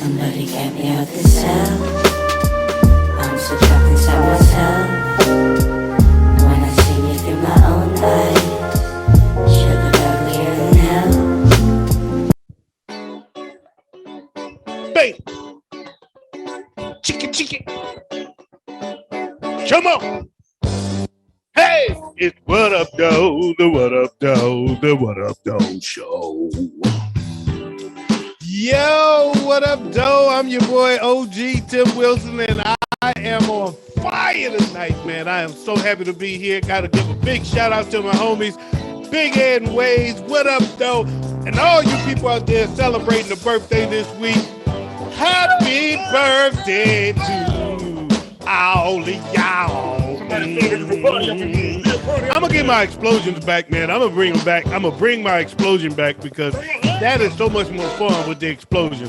Somebody get me out this cell. I'm so trapped inside myself. When I see me through my own eyes, sugar uglier than hell. Bang! Chicken, chicken. Come on. Hey, it's What Up Doe, the What Up Doe, the What Up Doe show. Yo, what up, Doe? I'm your boy OG Tim Wilson, and I am on fire tonight, man. I am so happy to be here. Got to give a big shout out to my homies, Big Ed Wayz. What up, Doe? And all you people out there celebrating a birthday this week. Happy birthday to all of y'all. I'm gonna get my explosions back, man. I'm gonna bring them back. I'm gonna bring my explosion back because that is so much more fun with the explosion.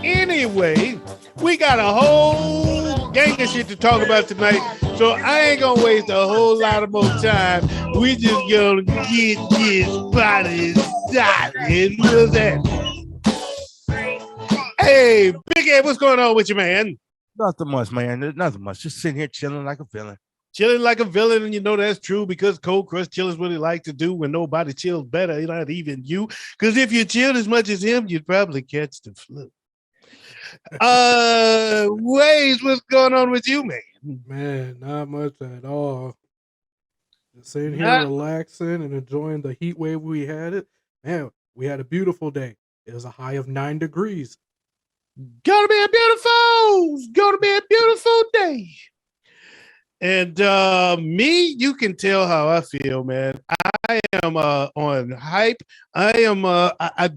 Anyway, we got a whole gang of shit to talk about tonight, so I ain't gonna waste a whole lot of more time. We just gonna get this party started with that. Hey, Big Ed, what's going on with you, man? Nothing much, man. There's nothing much. Just sitting here chilling like a villain. Chilling like a villain, and you know that's true because Cold Crush chills what he like to do when nobody chills better, not even you. Because if you chilled as much as him, you'd probably catch the flu. Wayz, what's going on with you, man? Man, not much at all. Just sitting here relaxing and enjoying the heat wave we had it. Man, we had a beautiful day. It was a high of 9 degrees. Gonna be a beautiful day. And me, you can tell how I feel, man. I am on hype. I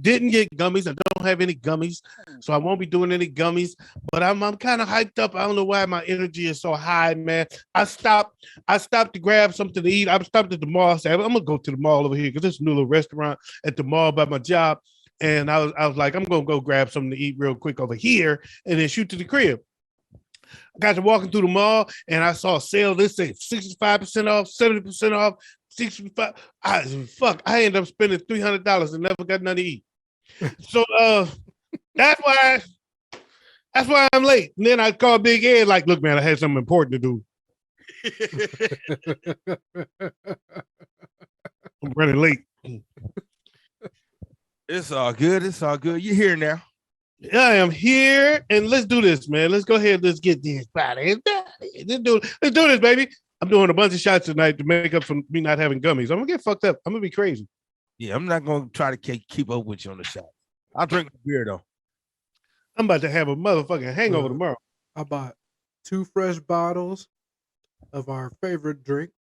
didn't get gummies. I don't have any gummies, so I won't be doing any gummies. But I'm kind of hyped up. I don't know why my energy is so high, man. I stopped to grab something to eat. I stopped at the mall. I said, I'm gonna go to the mall over here because there's a new little restaurant at the mall by my job. And I was like, I'm gonna go grab something to eat real quick over here and then shoot to the crib. I got to walking through the mall and I saw a sale. This say 65% off, 70% off, 65. I ended up spending $300 and never got nothing to eat. So that's why I'm late. And then I called Big Ed, like, look, man, I had something important to do. I'm running late. It's all good. It's all good. You're here now. I am here, and let's do this, man. Let's go ahead. Let's get this body. Let's do this, baby. I'm doing a bunch of shots tonight to make up for me not having gummies. I'm gonna get fucked up. I'm gonna be crazy. Yeah, I'm not gonna try to keep up with you on the shot. I'll drink a beer though. I'm about to have a motherfucking hangover tomorrow. I bought 2 fresh bottles of our favorite drink.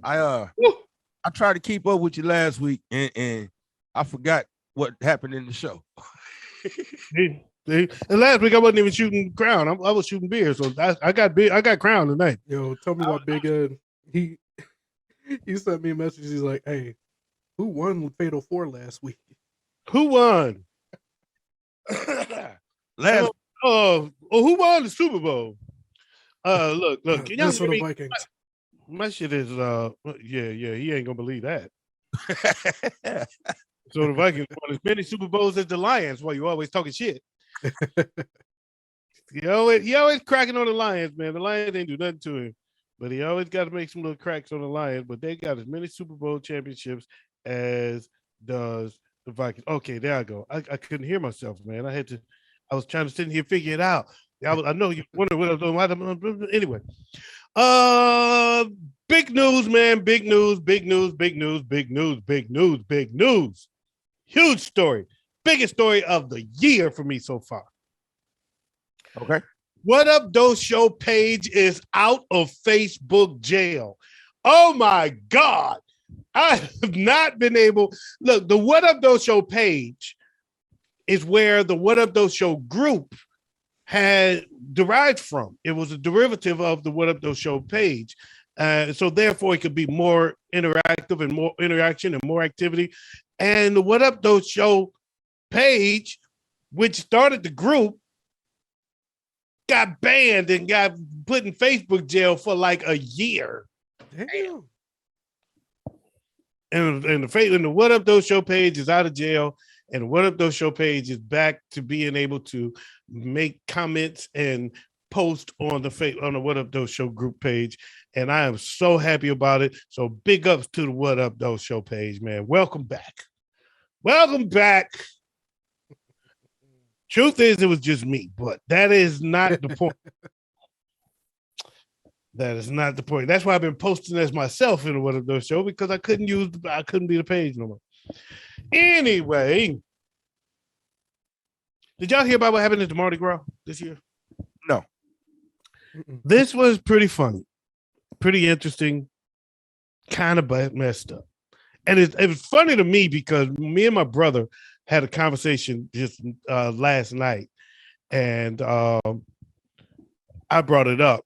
I tried to keep up with you last week, and I forgot what happened in the show. And last week I wasn't even shooting Crown. I was shooting beer, so I got Crown tonight. Yo, tell me about Big Ed. He sent me a message. He's like, "Hey, who won Fatal 4 last week? Who won? Last who won the Super Bowl? Look, can y'all for the Vikings. My shit is yeah, he ain't gonna believe that. So the Vikings won as many Super Bowls as the Lions. While you always talking shit. He always cracking on the Lions, man. The Lions didn't do nothing to him, but he always got to make some little cracks on the Lions. But they got as many Super Bowl championships as does the Vikings. Okay, there I go. I couldn't hear myself, man. I was trying to sit here figure it out. I know you wonder what I was doing. Anyway, big news, man. Big news. Huge story. Biggest story of the year for me so far. Okay. What Up Doe Show page is out of Facebook jail. Oh my God. I have not been able. Look, the What Up Doe Show page is where the What Up Doe Show group had derived from. It was a derivative of the What Up Doe Show page. So therefore it could be more interactive and more interaction and more activity. And the What Up Doe Show page, which started the group, got banned and got put in Facebook jail for like a year. Damn. And the What Up Doe Show page is out of jail. And What Up Though Show page is back to being able to make comments and post on the What Up Though Show group page. And I am so happy about it. So big ups to the What Up Though Show page, man. Welcome back. Welcome back. Truth is, it was just me, but that is not the point. That is not the point. That's why I've been posting as myself in the What Up Though Show, because I couldn't be the page no more. Anyway, did y'all hear about what happened at the Mardi Gras this year? No. This was pretty funny, pretty interesting, kind of messed up. And it was funny to me because me and my brother had a conversation just last night, and I brought it up,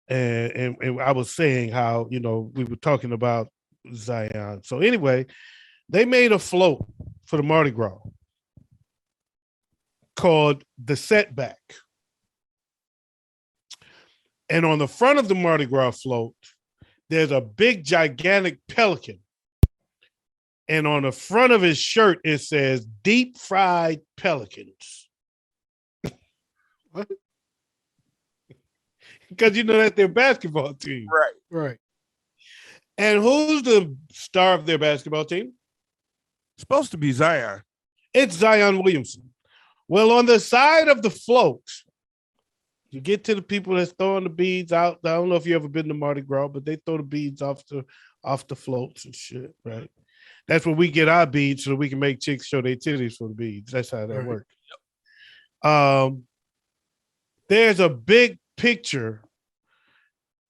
and I was saying how, we were talking about Zion. So anyway, they made a float for the Mardi Gras called the Setback. And on the front of the Mardi Gras float, there's a big, gigantic pelican. And on the front of his shirt, it says deep fried pelicans. What? Because that's their basketball team. Right. And who's the star of their basketball team? Supposed to be Zion. It's Zion Williamson. Well, on the side of the float, you get to the people that's throwing the beads out. I don't know if you ever been to Mardi Gras, but they throw the beads off the floats and shit, right? That's where we get our beads so we can make chicks show their titties for the beads. That's how that works. There's a big picture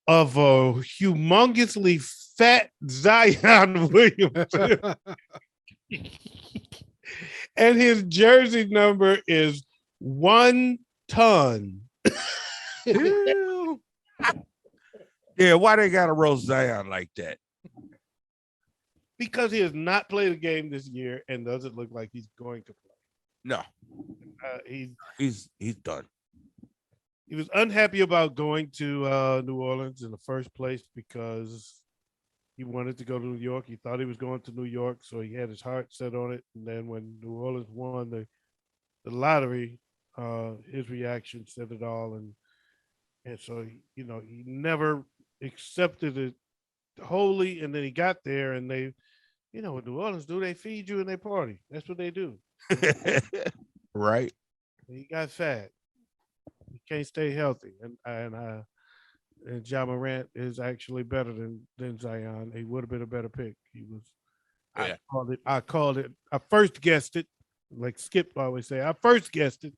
of a humongously fat Zion Williamson. And his jersey number is 1 ton. Yeah, why they gotta roast Zion like that? Because he has not played a game this year and doesn't look like he's going to play. No, he's done. He was unhappy about going to New Orleans in the first place because he wanted to go to New York. He thought he was going to New York, so he had his heart set on it. And then when New Orleans won the lottery, his reaction said it all. And so, he never accepted it wholly. And then he got there, and they, what New Orleans do, they feed you and they party. That's what they do. Right. He got fat. He can't stay healthy. And Ja Morant is actually better than Zion. He would have been a better pick. He was. Yeah. I called it. I first guessed it, like Skip always say. I first guessed it.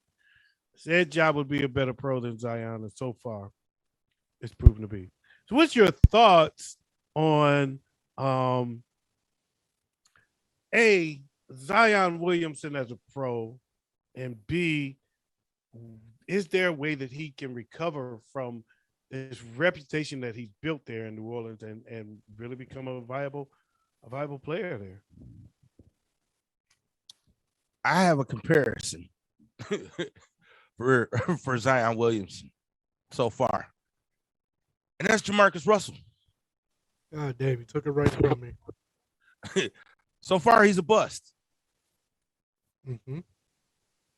Said Ja would be a better pro than Zion, and so far, it's proven to be. So, what's your thoughts on A, Zion Williamson as a pro, and B, is there a way that he can recover from this reputation that he's built there in New Orleans and really become a viable player there? I have a comparison for Zion Williamson so far, and that's Jamarcus Russell. God damn, he took it right from me. So far, he's a bust. Mm-hmm.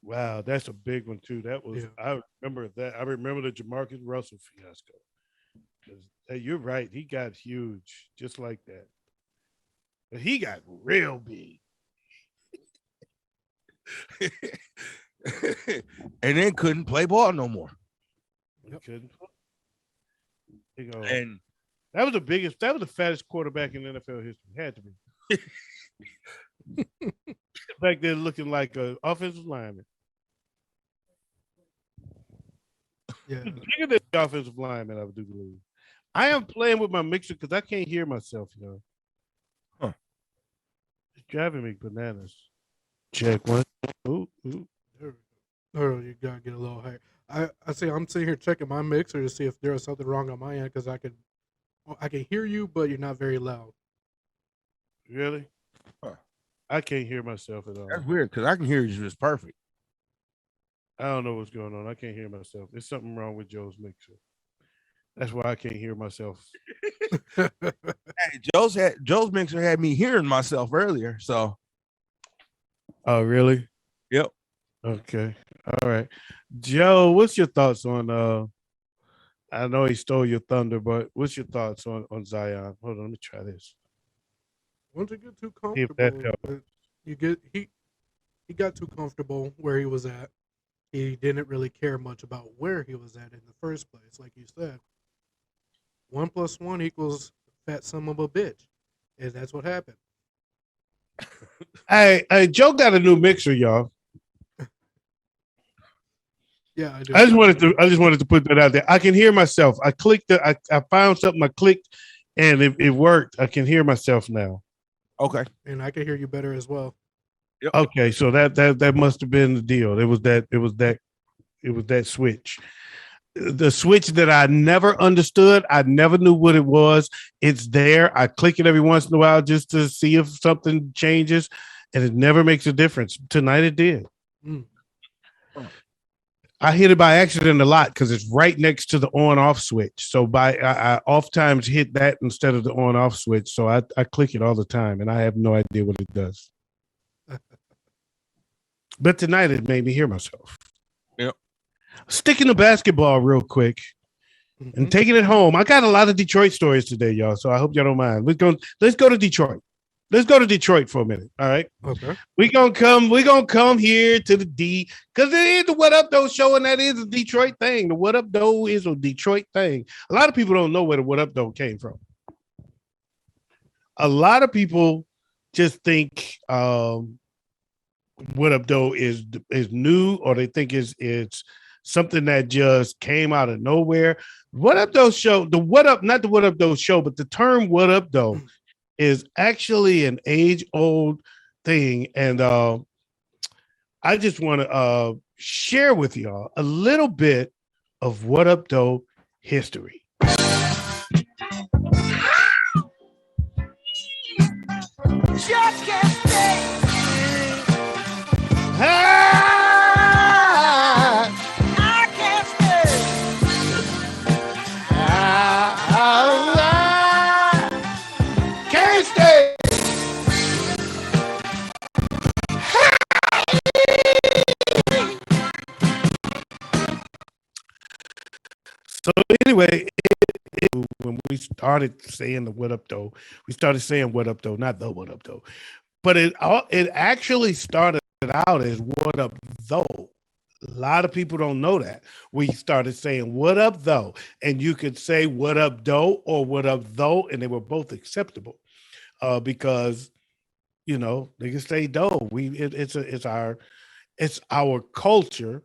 Wow, that's a big one too. That was I remember that. I remember the Jamarcus Russell fiasco. Because you're right, he got huge just like that. But he got real big. And then couldn't play ball no more. He couldn't play. And that was the fattest quarterback in NFL history. Had to be. Back there looking like an offensive lineman. Yeah. Bigger than the offensive lineman, I do believe. I am playing with my mixer because I can't hear myself, Huh. It's driving me bananas. Check one. Ooh. Oh, you gotta get a little higher. I say I'm sitting here checking my mixer to see if there is something wrong on my end because I can hear you, but you're not very loud. Really? Huh. I can't hear myself at all. That's weird because I can hear you just perfect. I don't know what's going on. I can't hear myself. There's something wrong with Joe's mixer. That's why I can't hear myself. Hey, Joe's mixer had me hearing myself earlier, so Oh, really? Yep. Okay. All right. Joe, what's your thoughts on I know he stole your thunder, but what's your thoughts on Zion? Hold on, let me try this. Once you get too See if that comfortable, helps. he got too comfortable where he was at. He didn't really care much about where he was at in the first place. Like you said, 1+1 equals fat son of a bitch, and that's what happened. Hey, Joe got a new mixer, y'all. Yeah, I do. I just wanted to put that out there. I can hear myself. I clicked I found something, I clicked, and it worked. I can hear myself now. Okay. And I can hear you better as well. Yep. Okay, so that must have been the deal. It was that switch. The switch that I never understood. I never knew what it was. It's there. I click it every once in a while just to see if something changes, and it never makes a difference. Tonight it did. Mm. I hit it by accident a lot because it's right next to the on-off switch. So I oftentimes hit that instead of the on-off switch. So I click it all the time, and I have no idea what it does. But tonight it made me hear myself. Yep. Sticking to basketball real quick and taking it home. I got a lot of Detroit stories today, y'all. So I hope y'all don't mind. Let's go to Detroit. Let's go to Detroit for a minute. All right. Okay. We're gonna come here to the D because it is the What Up Though show, and that is a Detroit thing. The What Up Though is a Detroit thing. A lot of people don't know where the What Up Though came from. A lot of people just think What Up Though is new, or they think it's something that just came out of nowhere. What Up Though show, the What Up, not the What Up Though show, but the term What Up Though is actually an age-old thing. And I just want to share with y'all a little bit of What Up Though history. Just can't stay. I can't stay. Can't stay. So anyway, when we started saying the What Up Though, we started saying What Up Though, not the What Up Though, but it actually started out as What Up Though. A lot of people don't know that. We started saying What Up Though, and you could say What Up Though or What Up Though, and they were both acceptable because they can say though. It's our culture.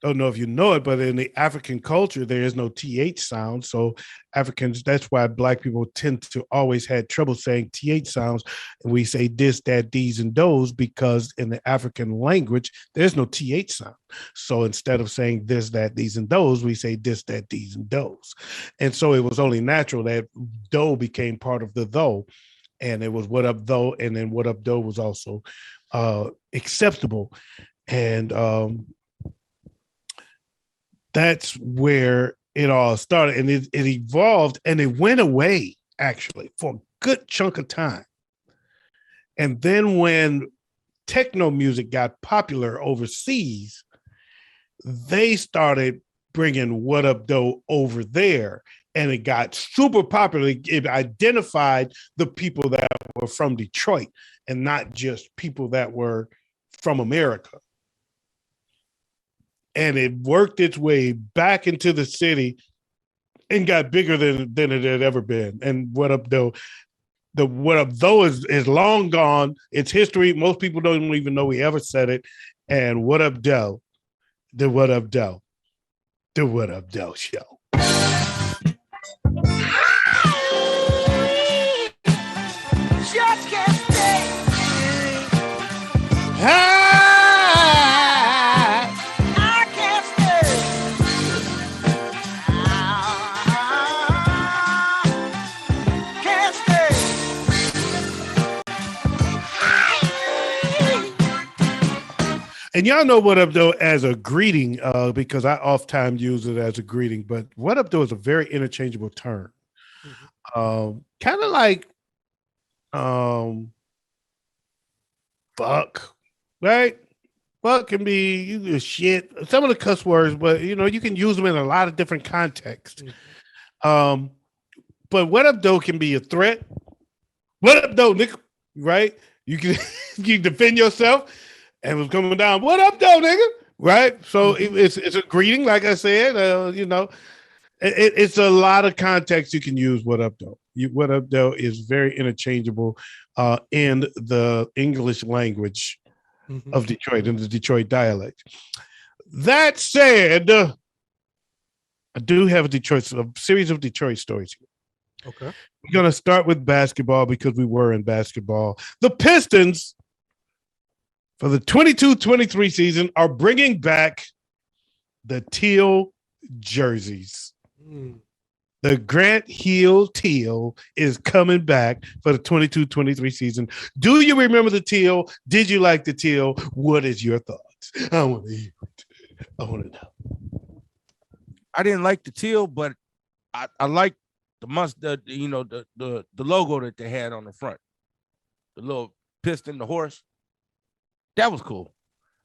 Don't know if you know it, but in the African culture, there is no TH sound. So Africans, that's why Black people tend to always had trouble saying TH sounds. And we say this, that, these, and those, because in the African language, there's no TH sound. So instead of saying this, that, these, and those, we say this, that, these, and those. And so it was only natural that though became part of the though. And it was What Up Though. And then What Up Though was also acceptable. And that's where it all started, and it evolved, and it went away actually for a good chunk of time. And then when techno music got popular overseas, they started bringing What Up Though over there, and it got super popular. It identified the people that were from Detroit and not just people that were from America. And it worked its way back into the city and got bigger than it had ever been. And What Up Though, the What Up Though is long gone. It's history. Most people don't even know we ever said it. And What Up Though, the What Up Though, the What Up Though show. Just can't stay. And y'all know What Up Though as a greeting, because I oftentimes use it as a greeting, but What Up Though is a very interchangeable term. Kind of like fuck, right? Fuck can be shit. Some of the cuss words, but you can use them in a lot of different contexts. But what up though can be a threat. What up though, nigga? Right? You can you defend yourself and was coming down. What up though, nigga? Right? So it's a greeting, like I said. It's a lot of context you can use. What up though? What up though is very interchangeable in the English language of Detroit, in the Detroit dialect. That said, I do have a series of Detroit stories here. Okay. We're going to start with basketball because we were in basketball. The Pistons, for the 22-23 season, are bringing back the teal jerseys. The Grant Hill teal is coming back for the 22-23 season. Do you remember the teal? Did you like the teal? What is your thoughts? I want to hear it. I want to know. I didn't like the teal, but I like the logo that they had on the front. The little piston, the horse. That was cool.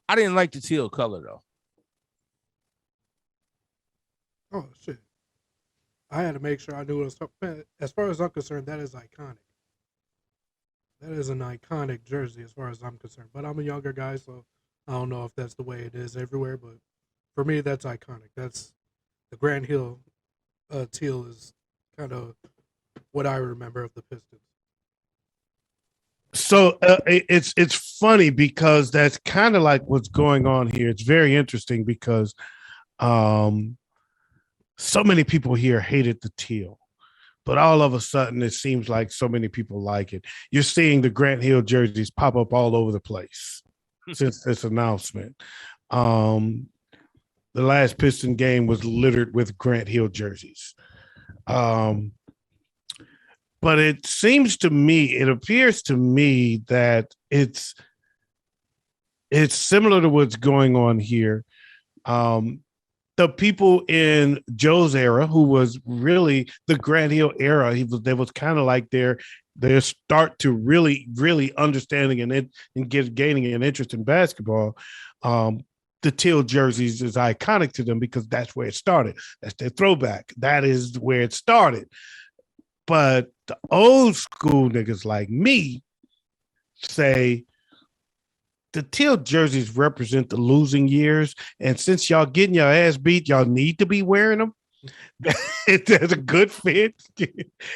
I didn't like the teal color though. Oh shit. I had to make sure I knew what I was talking about. As far as I'm concerned, that is iconic. That is an iconic jersey as far as I'm concerned. But I'm a younger guy, so I don't know if that's the way it is everywhere. But for me, that's iconic. That's the Grand Hill teal is kind of what I remember of the Pistons. So it's funny because that's kind of like what's going on here. It's very interesting because so many people here hated the teal, but all of a sudden it seems like so many people like it. You're seeing the Grant Hill jerseys pop up all over the place since this announcement. The last Piston game was littered with Grant Hill jerseys. But it appears to me that it's similar to what's going on here. The people in Joe's era, who was really the Grant Hill era, they was kind of like their start to really, really understanding and gaining an interest in basketball. The teal jerseys is iconic to them because that's where it started. That's their throwback. That is where it started. But the old school niggas like me say the teal jerseys represent the losing years. And since y'all getting your ass beat, y'all need to be wearing them. That's a good fit.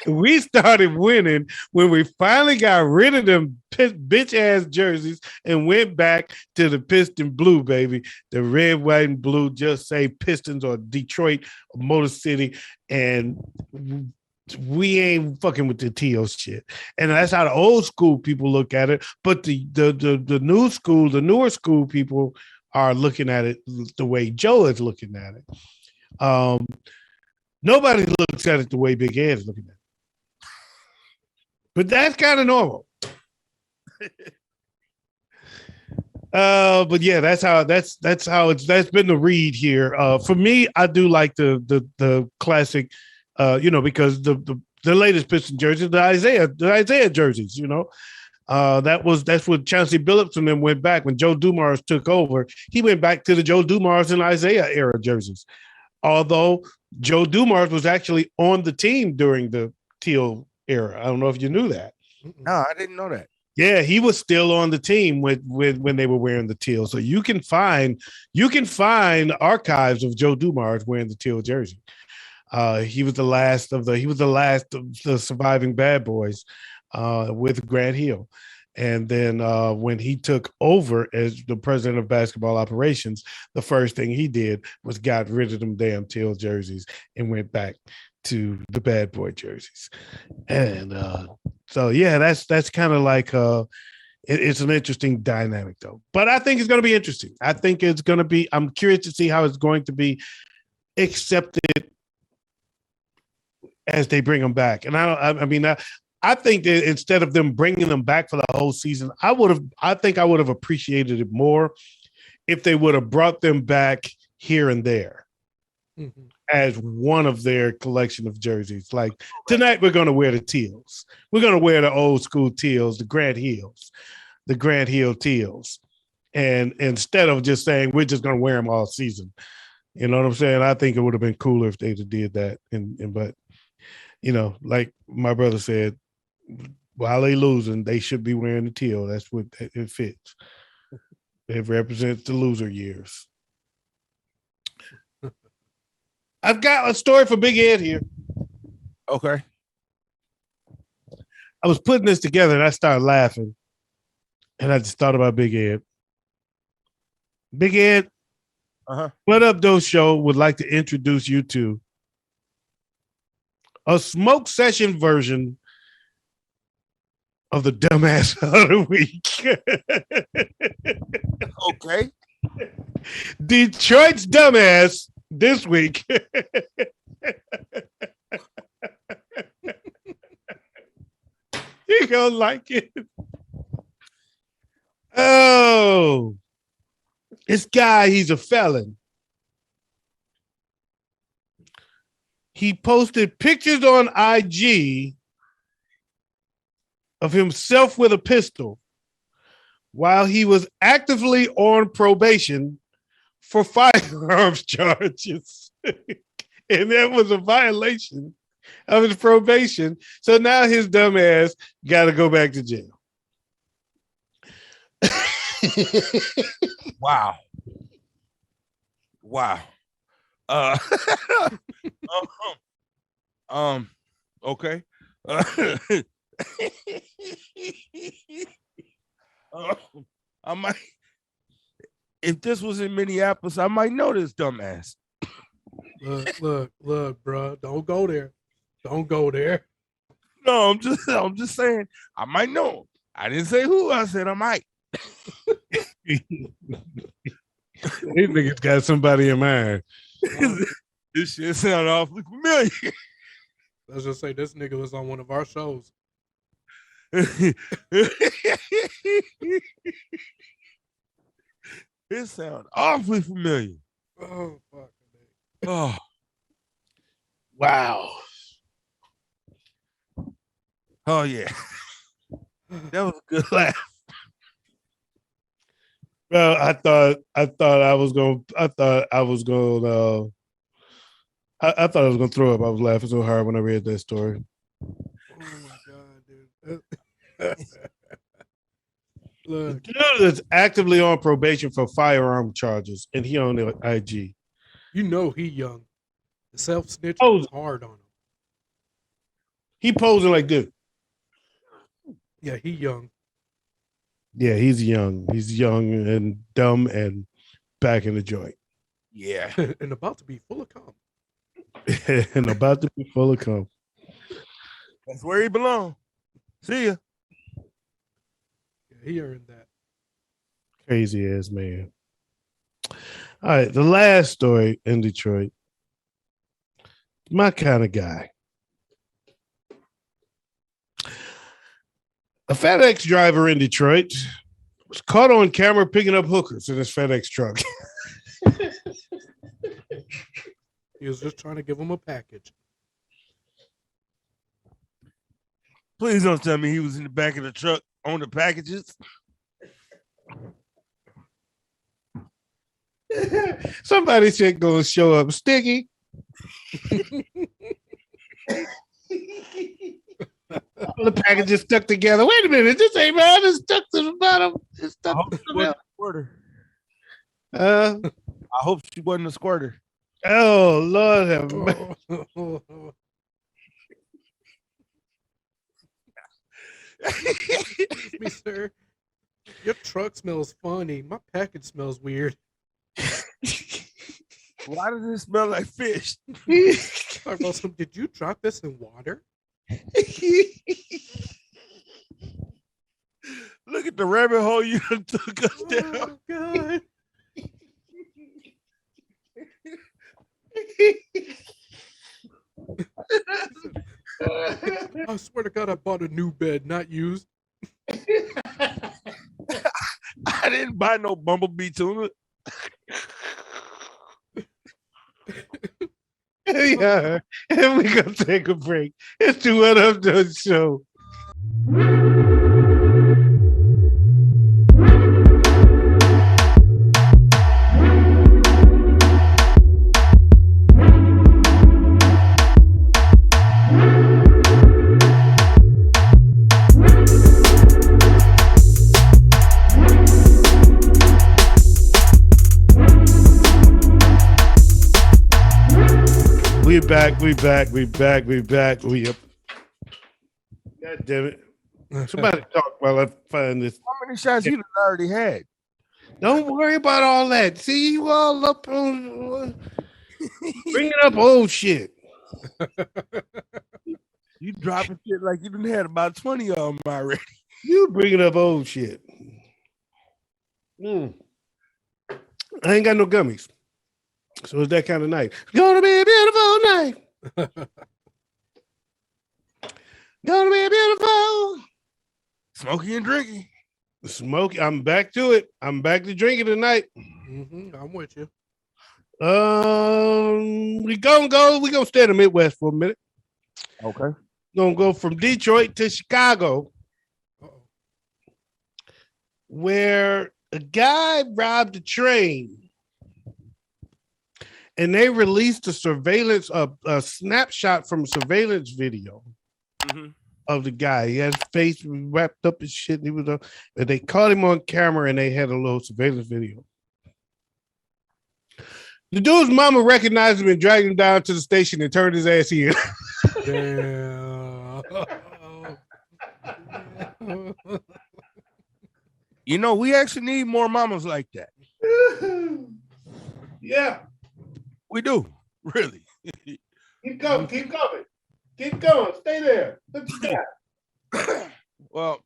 We started winning when we finally got rid of them bitch ass jerseys and went back to the Piston blue, baby. The red, white, and blue just say Pistons or Detroit or Motor City. And we ain't fucking with the teal shit. And that's how the old school people look at it. But the new school, the newer school people are looking at it the way Joe is looking at it. Nobody looks at it the way Big Ed is looking at it. But that's kind of normal. But yeah, that's how that's been the read here. For me, I do like the classic, because the latest Piston jerseys, the Isaiah jerseys, that's what Chauncey Billups and them went back when Joe Dumars took over. He went back to the Joe Dumars and Isaiah era jerseys. Although Joe Dumars was actually on the team during the teal era. I don't know if you knew that. No, I didn't know that. Yeah, he was still on the team with when they were wearing the teal. So you can find archives of Joe Dumars wearing the teal jersey. He was the last of the surviving bad boys with Grant Hill. And then when he took over as the president of basketball operations, the first thing he did was got rid of them damn teal jerseys and went back to the bad boy jerseys. And so, yeah, that's kind of like it's an interesting dynamic, though. But I think it's going to be interesting. I'm curious to see how it's going to be accepted as they bring them back. And I think that instead of them bringing them back for the whole season, I think I would have appreciated it more if they would have brought them back here and there as one of their collection of jerseys. Like tonight, we're going to wear the teals. We're going to wear the old school teals, the Grant Hills. the Grant Hill Teals. And instead of just saying, we're just going to wear them all season. You know what I'm saying? I think it would have been cooler if they did that. But, you know, like my brother said, while they losing, they should be wearing the teal. That's what it fits. It represents the loser years. I've got a story for Big Ed here. Okay. I was putting this together and I started laughing. And I just thought about Big Ed. Big Ed, What Up Doe Show would like to introduce you to a smoke session version of the Dumbass of the Week. Okay. Detroit's Dumbass this week. You gonna like it. Oh, this guy, he's a felon. He posted pictures on IG of himself with a pistol while he was actively on probation for firearms charges. And that was a violation of his probation. So now his dumb ass got to go back to jail. Wow. Okay. I might, if this was in Minneapolis, I might know this dumbass. Look, bro. Don't go there. Don't go there. No, I'm just saying I might know him. I didn't say who. I said I might. These niggas got somebody in mind. This shit sound awfully familiar. Let's just say this nigga was on one of our shows. It sounds awfully familiar. Oh, fuck. Oh, Wow. oh yeah. That was a good laugh. Well, I thought I was gonna throw up. I was laughing so hard when I read that story. Oh my god, dude. Look, The dude is actively on probation for firearm charges, and he on the IG. you know he young. The self-snitching Oh. was hard on him. He posing like this. Yeah, he young. Yeah, he's young. He's young and dumb and back in the joint. Yeah. And about to be full of cum. And about to be full of cum. That's where he belongs. See ya. Yeah, he earned that. Crazy ass man. All right, the last story in Detroit. My kind of guy. A FedEx driver in Detroit was caught on camera picking up hookers in his FedEx truck. He was just trying to give him a package. Please don't tell me he was in the back of the truck on the packages. Somebody said gonna show up sticky. All the packages stuck together. Wait a minute, this ain't right. It's stuck to the bottom. It's I stuck hope to she the wasn't bottom. a squirter. I hope she wasn't a squirter. Oh Lord have mercy. Excuse me, sir. Your truck smells funny. My package smells weird. Why does it smell like fish? Talk about some. Did you drop this in water? Look at the rabbit hole you took us down. Oh God. I swear to God, I bought a new bed, not used. I didn't buy no bumblebee tuna. Yeah, and we're gonna take a break. It's the What Up Doe Show. We back. We up. God damn it. Somebody talk while I find this. How many shots you already had? Don't worry about all that. See, you all up on bringing up old shit. You dropping shit like you done had about 20 of them already. You bringing up old shit. I ain't got no gummies. So it's that kind of night. It's gonna be a beautiful night. Gonna be beautiful. Smoking and drinking. Smoking. I'm back to it. I'm back to drinking tonight. I'm with you. We gonna stay in the Midwest for a minute. Okay. Gonna go from Detroit to Chicago, where a guy robbed a train, and they released a snapshot from a surveillance video of the guy. He had his face wrapped up in shit. And they caught him on camera, and they had a little surveillance video. The dude's mama recognized him and dragged him down to the station and turned his ass in. Damn. You know, we actually need more mamas like that. Yeah. We do. Really. Keep going. Stay there. Well,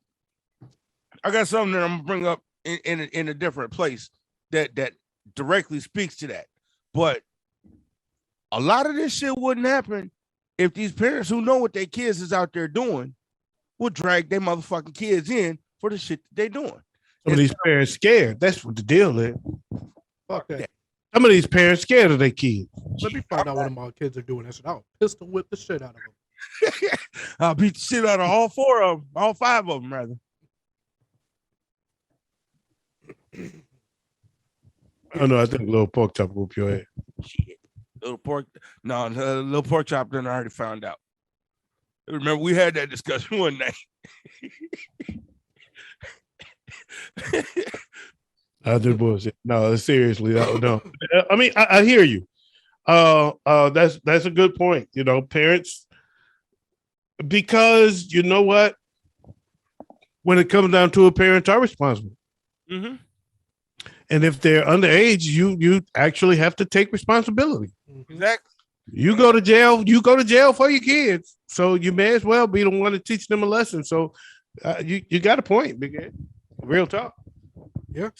I got something that I'm gonna bring up in a different place that directly speaks to that. But a lot of this shit wouldn't happen if these parents who know what their kids is out there doing would drag their motherfucking kids in for the shit that they doing. Some of these parents scared. That's what the deal is. Fuck that. Some of these parents scared of their kids. Let me find out what my kids are doing. I'll pistol whip the shit out of them. I'll beat the shit out of all four of them, all five of them, rather. Oh no, I think little pork chop will whoop your head. Shit. Little pork chop done already found out. Remember, we had that discussion one night. I do bullshit. No, seriously, no. I mean, I hear you. That's a good point. You know, parents, because you know what, when it comes down to it, parents are responsible. Mm-hmm. And if they're underage, you actually have to take responsibility. Exactly. You go to jail. You go to jail for your kids, so you may as well be the one to teach them a lesson. So, you got a point, Big Ed. Real talk. Yeah.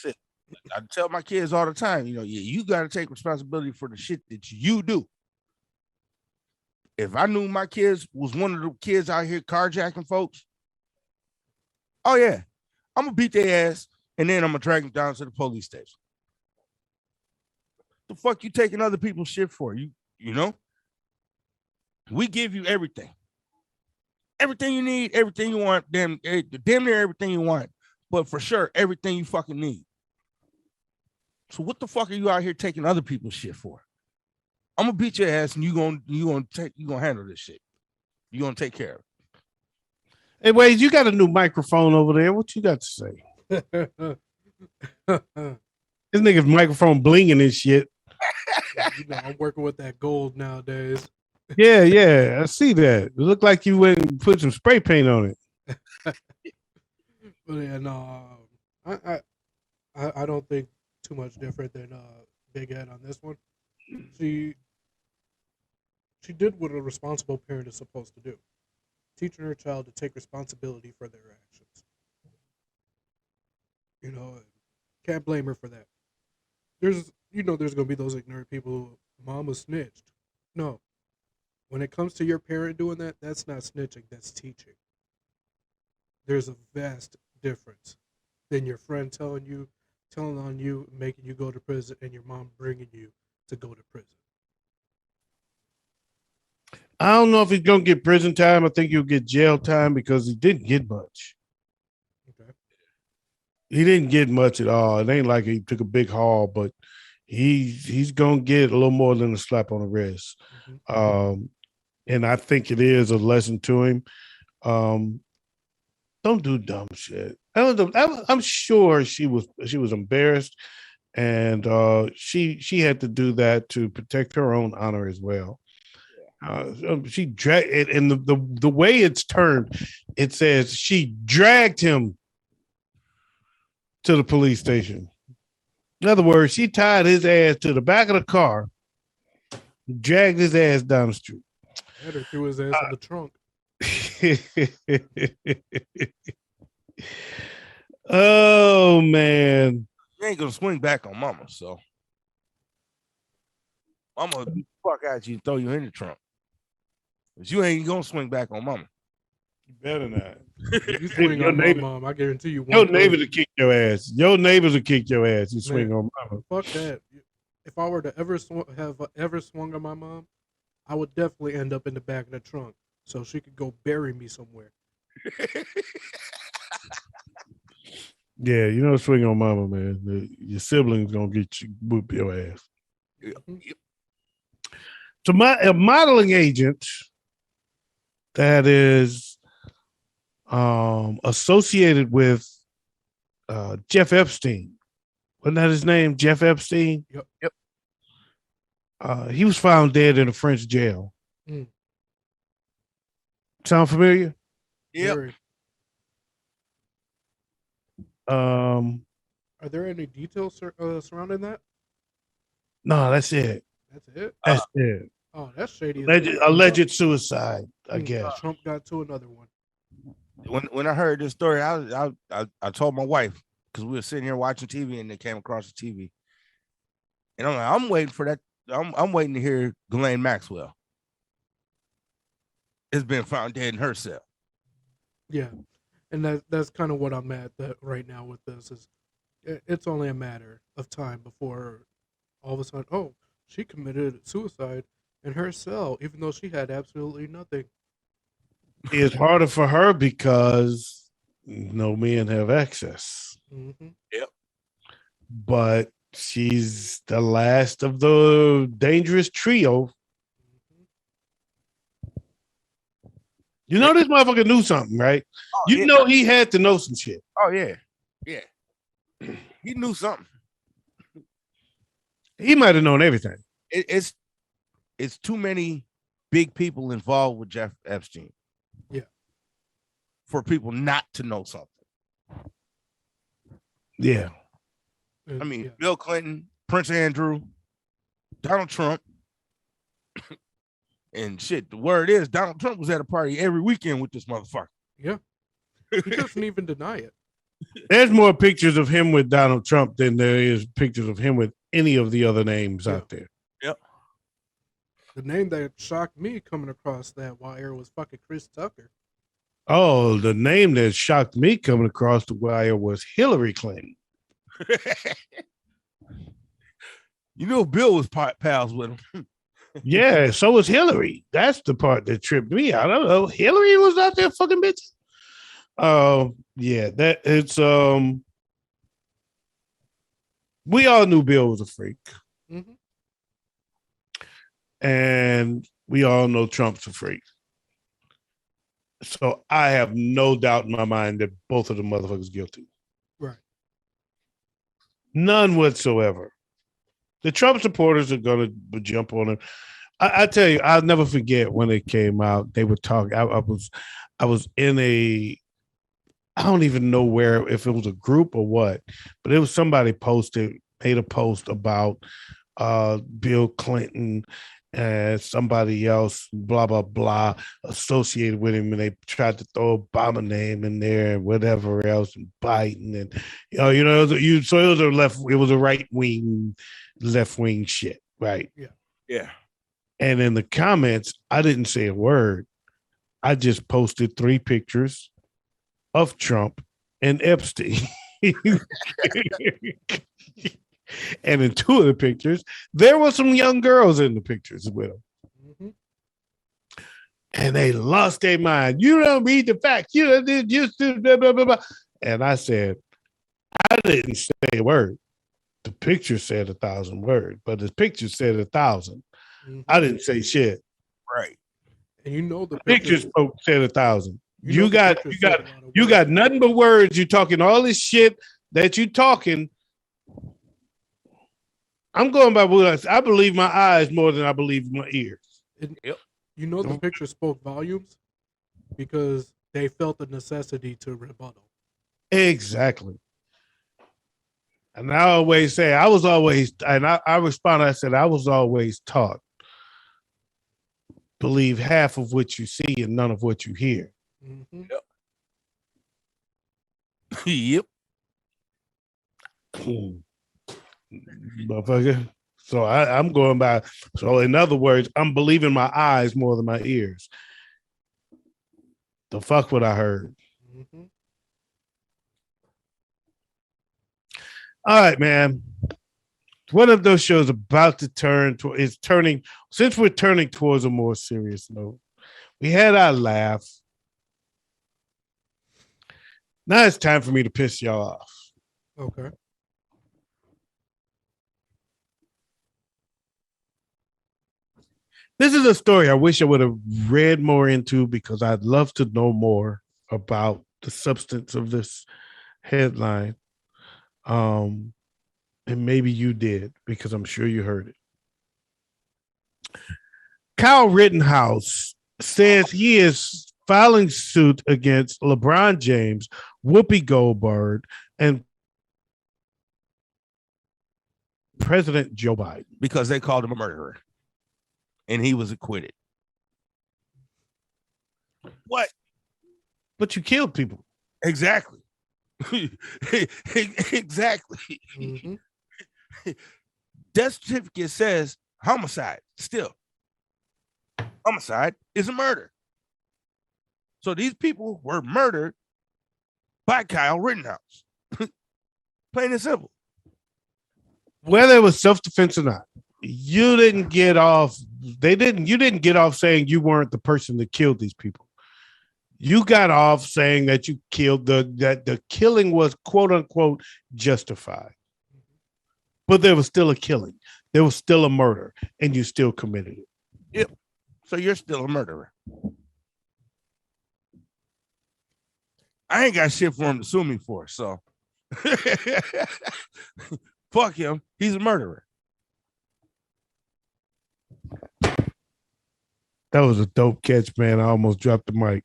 I tell my kids all the time, you got to take responsibility for the shit that you do. If I knew my kids was one of the kids out here carjacking folks, oh yeah, I'm gonna beat their ass and then I'm gonna drag them down to the police station. The fuck you taking other people's shit for? You know? We give you everything. Everything you need, everything you want, damn near everything you want, but for sure, everything you fucking need. So what the fuck are you out here taking other people's shit for? I'm gonna beat your ass and you gonna handle this shit. You gonna take care of it. Hey, Wayz, you got a new microphone over there. What you got to say? This nigga's microphone blinging and shit. I'm working with that gold nowadays. Yeah, I see that. It looked like you went and put some spray paint on it. But yeah, no, I don't think too much different than Big Ed on this one. She did what a responsible parent is supposed to do, teaching her child to take responsibility for their actions. Can't blame her for that. There's gonna be those ignorant people who, mama snitched. No. When it comes to your parent doing that, that's not snitching, that's teaching. There's a vast difference than your friend telling on you, making you go to prison, and your mom bringing you to go to prison. I don't know if he's gonna get prison time. I think he'll get jail time because he didn't get much. Okay. He didn't get much at all. It ain't like he took a big haul, but he's gonna get a little more than a slap on the wrist. Mm-hmm. And I think it is a lesson to him. Don't do dumb shit. I'm sure she was embarrassed, and she had to do that to protect her own honor as well. She dragged it, and the way it's turned, it says she dragged him to the police station. In other words, she tied his ass to the back of the car, dragged his ass down the street. Had her threw his ass in the trunk. Oh man, You ain't gonna swing back on mama, so mama beat the fuck out you and throw you in the trunk. But you ain't gonna swing back on mama. you better not. You swing on my mom, I guarantee you. Your neighbors will kick your ass. Your neighbors will kick your ass. You swing on mama. Fuck that. If I were to ever have swung on my mom, I would definitely end up in the back of the trunk so she could go bury me somewhere. Yeah, you know, swing on mama, man. Your siblings gonna get you, whoop your ass. Yep. So a modeling agent that is associated with Jeff Epstein. Wasn't that his name? Jeff Epstein? Yep. He was found dead in a French jail. Mm. Sound familiar? Yep. Very. Are there any details surrounding that? No, that's it. That's it? That's it. Oh, that's shady. Alleged suicide, I guess. Trump got to another one. When I heard this story, I told my wife, because we were sitting here watching TV and they came across the TV. And I'm like, I'm waiting for that. I'm waiting to hear Ghislaine Maxwell has been found dead in her cell. Yeah. And that's kind of what I'm at right now with this. Is it's only a matter of time before all of a sudden, oh, she committed suicide in her cell, even though she had absolutely nothing. It's harder for her because no men have access. Mm-hmm. Yep. But she's the last of the dangerous trio. You know, this motherfucker knew something, right? Oh, you know he had to know some shit. Oh, yeah. Yeah. He knew something. He might have known everything. It's too many big people involved with Jeff Epstein. Yeah. For people not to know something. Yeah. I mean, Bill Clinton, Prince Andrew, Donald Trump. And shit, the word is Donald Trump was at a party every weekend with this motherfucker. Yeah. He doesn't even deny it. There's more pictures of him with Donald Trump than there is pictures of him with any of the other names out there. Yep. The name that shocked me coming across that wire was fucking Chris Tucker. Oh, the name that shocked me coming across the wire was Hillary Clinton. You know, Bill was pals with him. Yeah, so was Hillary. That's the part that tripped me out. I don't know. Hillary was out there fucking bitch. Yeah, that it's we all knew Bill was a freak. Mm-hmm. And we all know Trump's a freak. So I have no doubt in my mind that both of the motherfuckers guilty. Right. None whatsoever. The Trump supporters are going to jump on him. I tell you, I'll never forget when it came out. They were talking. I was in a, I don't even know where, if it was a group or what, but it was somebody made a post about Bill Clinton and somebody else, blah, blah, blah, associated with him. And they tried to throw Obama name in there and whatever else, and Biden. And, so it was a right-wing, left-wing shit, right? Yeah. Yeah. And in the comments, I didn't say a word. I just posted 3 pictures of Trump and Epstein. And in 2 of the pictures, there were some young girls in the pictures with him. Mm-hmm. And they lost their mind. You don't read the facts. You just blah, blah, blah, blah. And I said, I didn't say a word. The picture said 1,000 words, but the picture said 1,000. Mm-hmm. I didn't say shit. Right. And you know the pictures said 1,000. You got got nothing but words. You talking all this shit that you talking. I'm going by what I believe my eyes more than I believe my ears. Yep. You know, the picture spoke volumes because they felt the necessity to rebuttal. Exactly. And I always say, I respond, I said, I was always taught, believe half of what you see and none of what you hear. Mm-hmm. Yep. Motherfucker. So I'm going by. So in other words, I'm believing my eyes more than my ears. The fuck what I heard. Mm-hmm. All right, man. One of those shows about to turning, since we're turning towards a more serious note. We had our laugh. Now it's time for me to piss y'all off. Okay. This is a story I wish I would have read more into because I'd love to know more about the substance of this headline. And maybe you did because I'm sure you heard it. Kyle Rittenhouse says he is filing suit against LeBron James, Whoopi Goldberg, and President Joe Biden. Because they called him a murderer. And he was acquitted. What? But you killed people. Exactly. Exactly. Mm-hmm. Death certificate says homicide. Still, homicide is a murder. So these people were murdered by Kyle Rittenhouse. Plain and simple. Whether it was self-defense or not, you didn't get off. You didn't get off saying you weren't the person that killed these people. You got off saying that you killed that the killing was quote unquote justified. But there was still a killing. There was still a murder, and you still committed it. Yep. So you're still a murderer. I ain't got shit for him to sue me for, so fuck him. He's a murderer. That was a dope catch, man. I almost dropped the mic.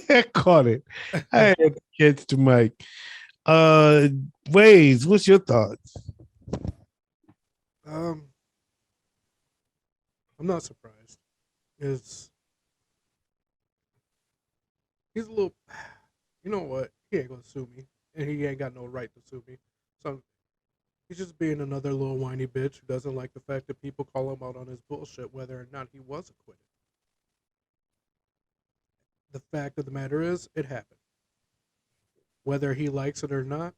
I caught it. I had to catch the mic. Wayz, what's your thoughts? I'm not surprised. He's a little. You know what? He ain't gonna sue me, and he ain't got no right to sue me. So he's just being another little whiny bitch who doesn't like the fact that people call him out on his bullshit, whether or not he was acquitted. The fact of the matter is, it happened. Whether he likes it or not,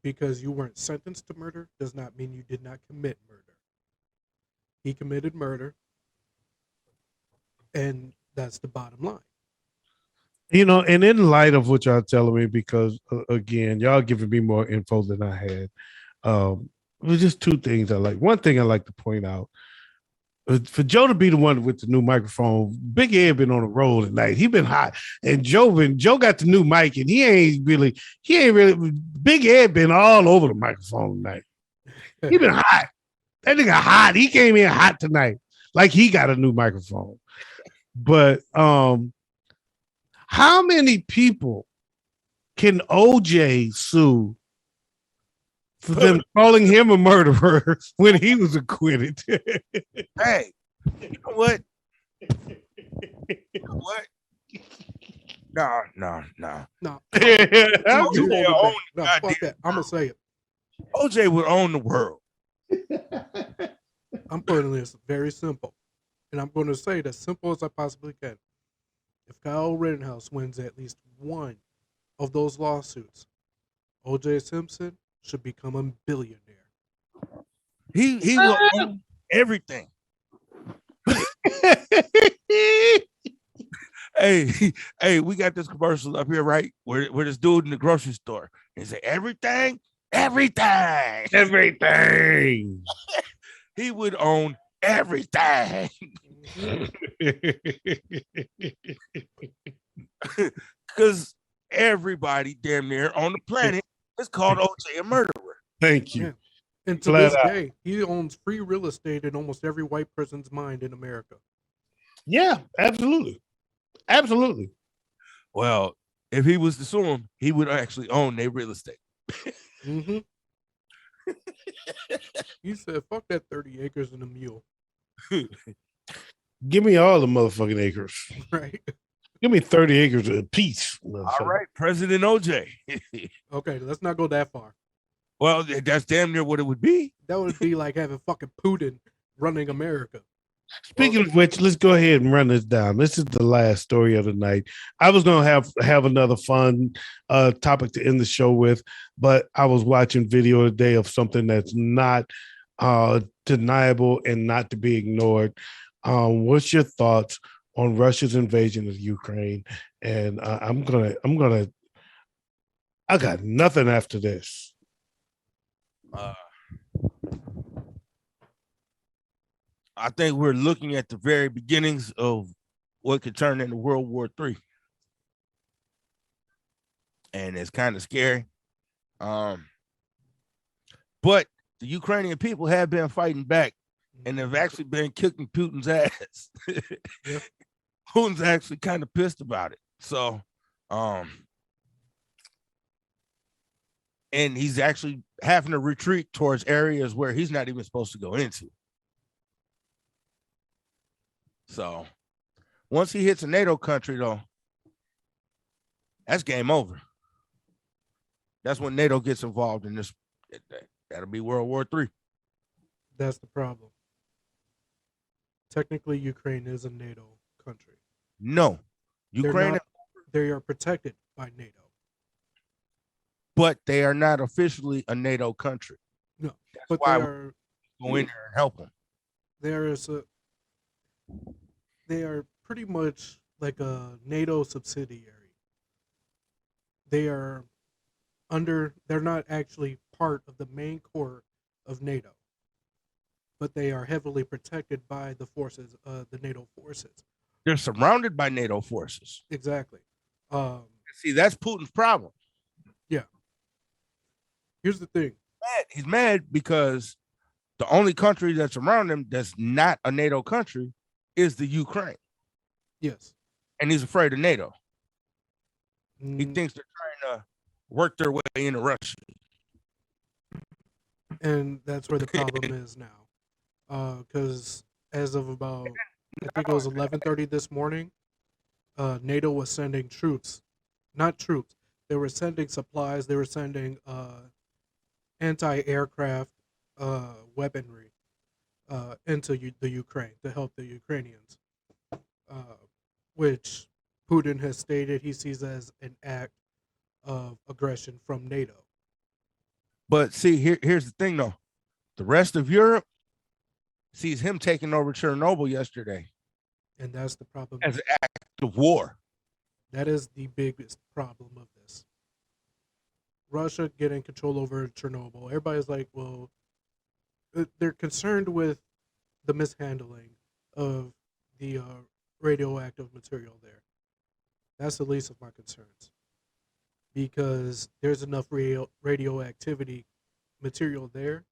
because you weren't sentenced to murder does not mean you did not commit murder. He committed murder, and that's the bottom line. You know, and in light of what y'all telling me, because again, y'all giving me more info than I had. There's just two things I like. One thing I like to point out, for Joe to be the one with the new microphone, Big Ed been on the road tonight. He been hot, and Joe got the new mic, and he ain't really. Big Ed been all over the microphone tonight. He been hot. That nigga hot. He came in hot tonight, like he got a new microphone. But how many people can OJ sue for them calling him a murderer when he was acquitted? Hey, you know what? What? No. No. OJ own No, fuck that. I'm gonna say it. OJ would own the world. I'm putting this very simple, and I'm going to say it as simple as I possibly can. If Kyle Rittenhouse wins at least one of those lawsuits, O.J. Simpson should become a billionaire. He will own everything. Hey, we got this commercial up here, right? Where this dude in the grocery store and say everything. He would own everything. Because everybody damn near on the planet is called OJ a murderer. Thank you. Yeah. And to Flat this out. day, he owns free real estate in almost every white person's mind in America. Yeah, absolutely. Absolutely. Well, if he was to sue him, he would actually own their real estate. Mm-hmm. He said, "Fuck that 30 acres and a mule." Give me all the motherfucking acres. Right. Give me 30 acres apiece. All right, President OJ. Okay, let's not go that far. Well, that's damn near what it would be. That would be like having fucking Putin running America. Speaking of which, let's go ahead and run this down. This is the last story of the night. I was going to have another fun topic to end the show with, but I was watching video today of something that's not deniable and not to be ignored. What's your thoughts on Russia's invasion of Ukraine? And I got nothing after this. I think we're looking at the very beginnings of what could turn into World War III. And it's kind of scary. But the Ukrainian people have been fighting back and have actually been kicking Putin's ass. Yeah. Putin's actually kind of pissed about it. So, and he's actually having to retreat towards areas where he's not even supposed to go into. So once he hits a NATO country, though, that's game over. That's when NATO gets involved in this. That'll be World War III. That's the problem. Technically, Ukraine is a NATO country. No, Ukraine, They are protected by NATO. but they are not officially a NATO country. No, That's but why they we are. go in there and help them. They are pretty much like a NATO subsidiary. They are they're not actually part of the main core of NATO, but they are heavily protected by the forces, the NATO forces. They're surrounded by NATO forces. Exactly. See, that's Putin's problem. Yeah. Here's the thing. He's mad because the only country that's around him that's not a NATO country is the Ukraine. Yes. And he's afraid of NATO. He Mm, thinks they're trying to work their way into Russia. and that's where the problem is now. Because as of about, I think it was 11:30 this morning, NATO was sending troops, not troops. They were sending supplies. They were sending anti-aircraft weaponry into the Ukraine to help the Ukrainians, which Putin has stated he sees as an act of aggression from NATO. But see, here's the thing, though. The rest of Europe sees him taking over Chernobyl yesterday And that's the problem. as an act of war. That is the biggest problem of this. Russia getting control over Chernobyl. Everybody's like, well, they're concerned with the mishandling of the radioactive material there. That's the least of my concerns, because there's enough radioactivity material there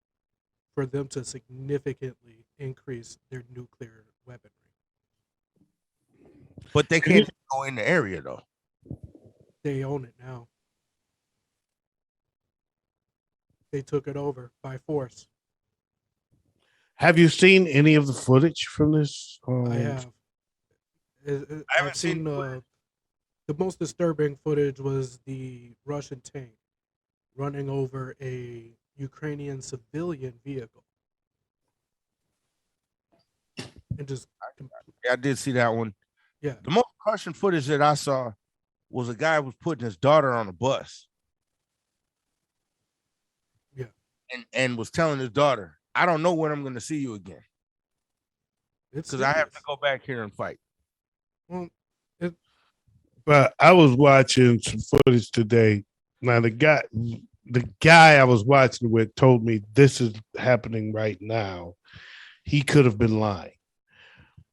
for them to significantly increase their nuclear weaponry. But they can't go in the area, though. They own it now. They took it over by force. Have you seen any of the footage from this? I have. I've seen the most disturbing footage was the Russian tank running over a Ukrainian civilian vehicle. And just, I did see that one. yeah, The most crushing footage that I saw was a guy was putting his daughter on a bus. Yeah. And was telling his daughter, I don't know when I'm going to see you again, it's because I have to serious. go back here and fight. Well, But I was watching some footage today. Now the guy I was watching with told me this is happening right now. He could have been lying.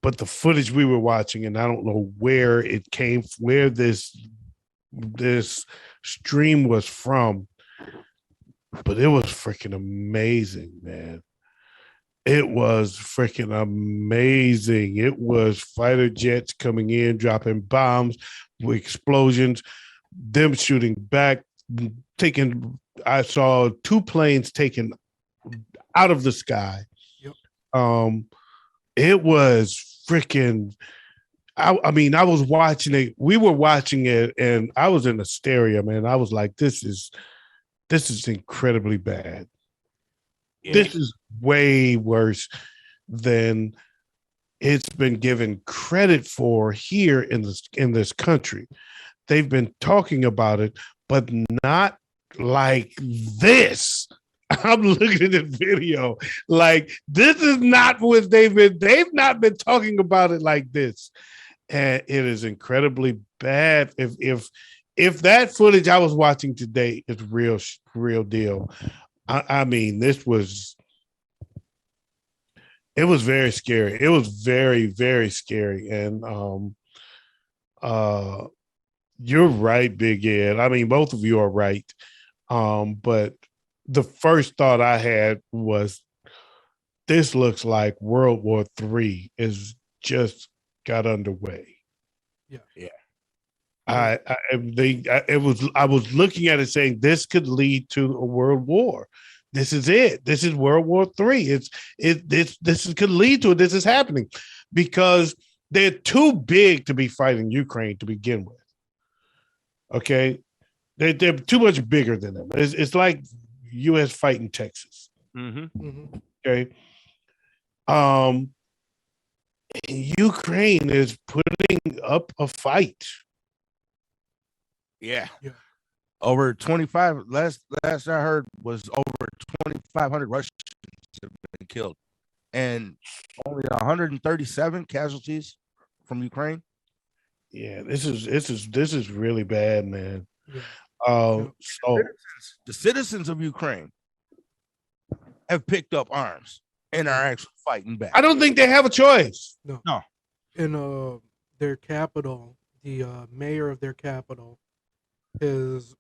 But the footage we were watching, and I don't know where it came, where this stream was from, but it was freaking amazing, man. It was freaking amazing. It was fighter jets coming in, dropping bombs, with explosions, them shooting back, taking. I saw 2 planes taken out of the sky. Yep. It was freaking. I mean, I was watching it. We were watching it, and I was in hysteria, man. I was like, "This is incredibly bad. Yeah. This is way worse than it's been given credit for here in this country. They've been talking about it, but not like this." I'm looking at the video like this is not what they've not been talking about it like this. And it is incredibly bad. If that footage I was watching today is real deal, I mean, it was very scary. It was very, very scary. And you're right, Big Ed. I mean, both of you are right. But the first thought I had was this looks like World War III is just got underway. Yeah. I was looking at it saying this could lead to a world war. This is it. This is World War III. This could lead to it. This is happening because they're too big to be fighting Ukraine to begin with. Okay, they're too much bigger than them. It's like U.S. fighting Texas. Okay. Ukraine is putting up a fight. Yeah. Yeah. Over 25. Last I heard was over 2,500 Russians have been killed, and only 137 casualties from Ukraine. Yeah, this is really bad, man. Yeah. So the citizens of Ukraine have picked up arms and are actually fighting back. I don't think they have a choice. No. In their capital, the mayor of their capital has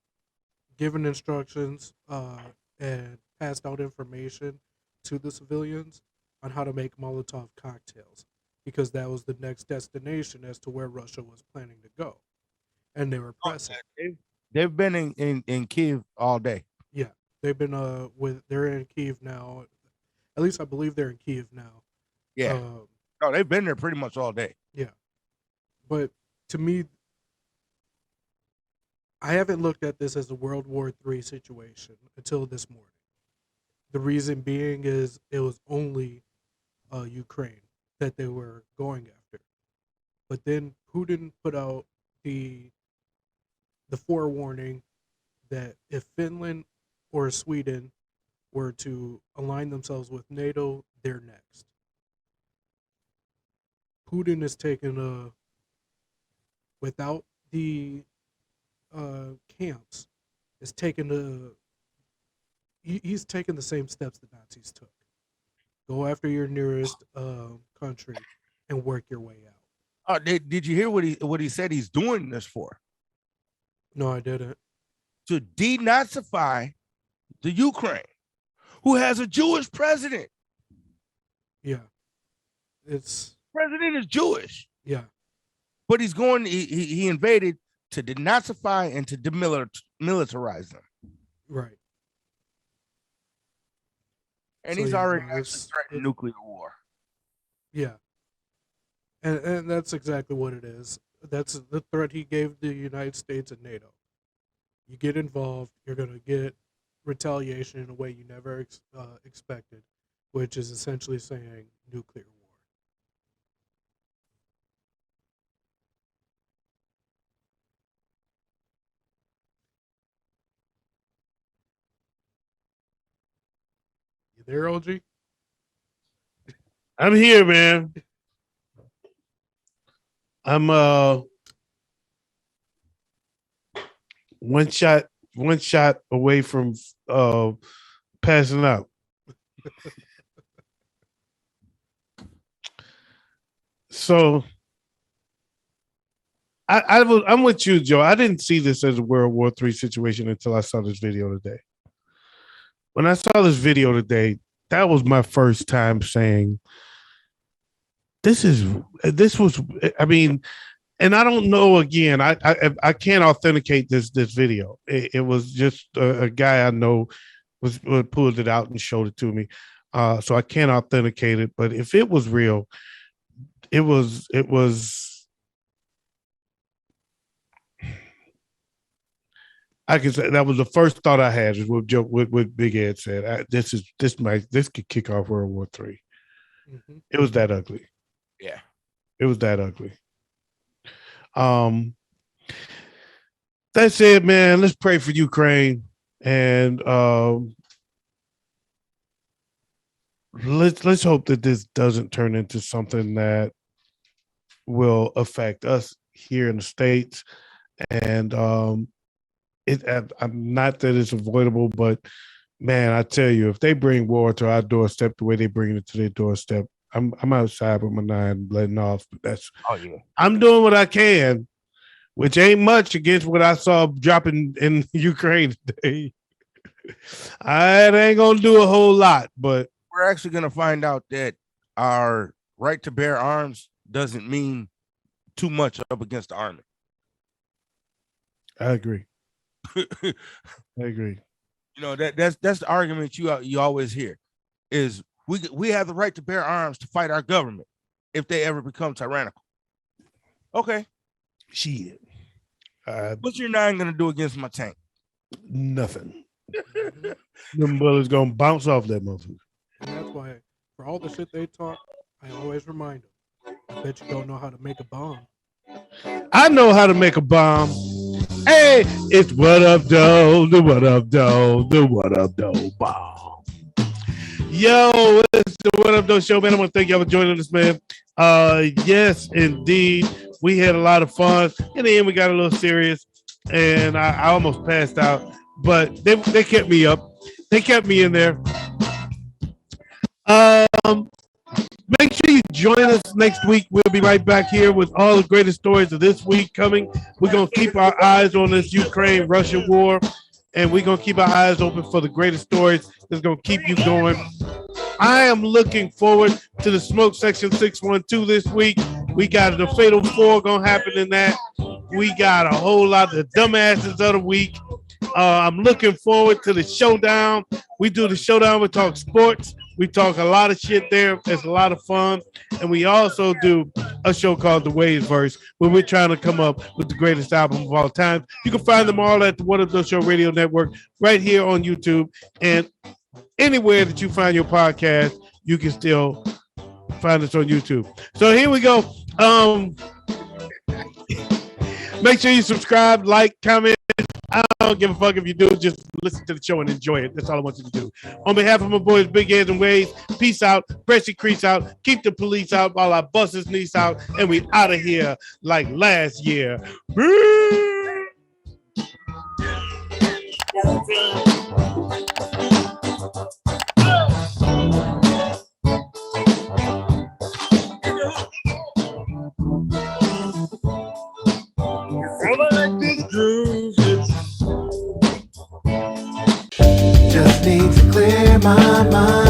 given instructions and passed out information to the civilians on how to make Molotov cocktails because that was the next destination as to where Russia was planning to go. And they were pressing. They've been in Kiev all day. Yeah. They've been they're in Kiev now. At least I believe they're in Kiev now. Yeah. No, they've been there pretty much all day. Yeah. But to me, I haven't looked at this as a World War III situation until this morning. The reason being is it was only Ukraine that they were going after. But then Putin put out the forewarning that if Finland or Sweden were to align themselves with NATO, they're next. Putin is taking without the camps, is taking he's taking the same steps the Nazis took. Go after your nearest country and work your way out. Did you hear what he said he's doing this for? No, I didn't. To denazify the Ukraine, who has a Jewish president. Yeah. President is Jewish. Yeah. But he's going, he invaded to denazify and to demilitarize them. Right. And So, he's yeah, already no, threatened nuclear war. Yeah. And that's exactly what it is. That's the threat he gave the United States and NATO. You get involved, you're going to get retaliation in a way you never expected, which is essentially saying nuclear war. You there, OG? I'm here, man. I'm one shot away from passing out. So I'm with you, Joe. I didn't see this as a World War III situation until I saw this video today. when I saw this video today, that was my first time saying, this was, I mean, and I don't know, again, I can't authenticate this video. It was just a guy I know was pulled it out and showed it to me. So I can't authenticate it, but if it was real, it was I can say that was the first thought I had, is what Big Ed said. This could kick off World War III. Mm-hmm. It was that ugly. Yeah. It was that ugly. That's it, man. Let's pray for Ukraine, and let's hope that this doesn't turn into something that will affect us here in the States. And I'm not that it's avoidable, but man, I tell you, if they bring war to our doorstep the way they bring it to their doorstep, I'm outside with my 9 letting off. But that's I'm doing what I can, which ain't much against what I saw dropping in Ukraine today. I ain't gonna do a whole lot, but we're actually gonna find out that our right to bear arms doesn't mean too much up against the army. I agree. I agree. You know, that's the argument you always hear is we have the right to bear arms to fight our government if they ever become tyrannical. Okay. Shit. What's your 9 gonna do against my tank? Nothing. Them bullets gonna bounce off that motherfucker. And that's why, for all the shit they talk, I always remind them, I bet you don't know how to make a bomb. I know how to make a bomb. Hey, it's what up, doe, the what up, doe, the what up, doe bomb. Yo, it's the What Up, Doe show, man. I want to thank y'all for joining us, man. Yes, indeed. We had a lot of fun. In the end, we got a little serious, and I almost passed out, but they kept me up. They kept me in there. Make sure you join us next week. We'll be right back here with all the greatest stories of this week coming. We're going to keep our eyes on this Ukraine-Russia war, and we're going to keep our eyes open for the greatest stories that's going to keep you going. I am looking forward to the Smoke Section 612 this week. We got the Fatal 4 going to happen in that. We got a whole lot of the dumbasses of the week. I'm looking forward to the showdown. We do the showdown. We talk sports. We talk a lot of shit there. It's a lot of fun. And we also do a show called The Wayz Verse, where we're trying to come up with the greatest album of all time. You can find them all at the What Up Doe Show Radio Network right here on YouTube. And anywhere that you find your podcast, you can still find us on YouTube. So here we go. Make sure you subscribe, like, comment. I don't give a fuck if you do. Just listen to the show and enjoy it. That's all I want you to do. On behalf of my boys, Big Ed Wayz, peace out. Press your crease out. Keep the police out while I bust his niece out. And we out of here like last year. Just need to clear my mind.